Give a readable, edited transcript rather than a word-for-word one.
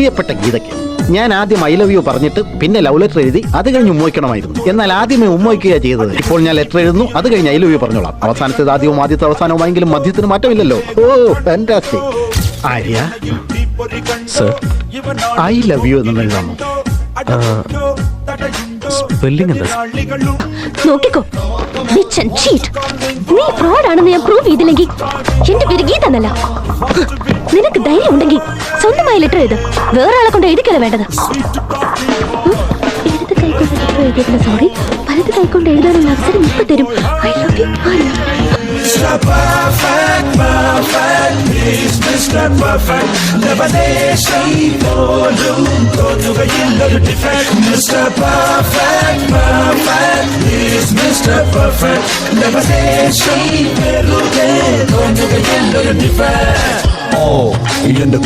പ്രിയപ്പെട്ട ഗീതയ്ക്ക് ഞാൻ ആദ്യം ഐ ലവ് യു പറഞ്ഞിട്ട് പിന്നെ ലവ് ലെറ്റർ എഴുതി അത് കഴിഞ്ഞ് ഉമ്മോയ്ക്കണമായിരുന്നു. എന്നാൽ ആദ്യമേ ഉമ്മോയ്ക്കുകയാണ് ചെയ്തത്. ഇപ്പോൾ ഞാൻ ലെറ്റർ എഴുതുന്നു, അത് കഴിഞ്ഞ് ഐ ലവ് യു പറഞ്ഞോളാം. അവസാനത്തേത് ആദ്യവും ആദ്യത്തെ അവസാനവുമായെങ്കിലും മധ്യത്തിന് മാറ്റമില്ലല്ലോ. Oh fantastic. Arya sir, I love you എന്ന് എഴുതാമോ? സ്പെല്ലിംഗ് എന്താ? നോക്കിക്കോ, bitch and cheat. നീ ഫ്രോഡാണെന്ന് ഞാൻ പ്രൂവ് ചെയ്തില്ലെങ്കിൽ എന്റെ പേര് ഗീത എന്നല്ല. നിനക്ക് ധൈര്യം ഉണ്ടെങ്കിൽ സ്വന്തമായി ലെറ്റർ എഴുത്. വേറെ ആളെ കൊണ്ട് എഴുതിക്കല വേണ്ടത്. ഇടത് കൈകൊണ്ട് ലെറ്റർ എഴുതിയേക്കുന്ന സോറി വലത് കൈകൊണ്ട് എഴുതാനുള്ള അവസരം ഇപ്പൊ തരും. I love U. Mr. Perfect, perfect, he's Mr. Perfect. Mr. Perfect, perfect, he's Mr. Perfect. Oh, in the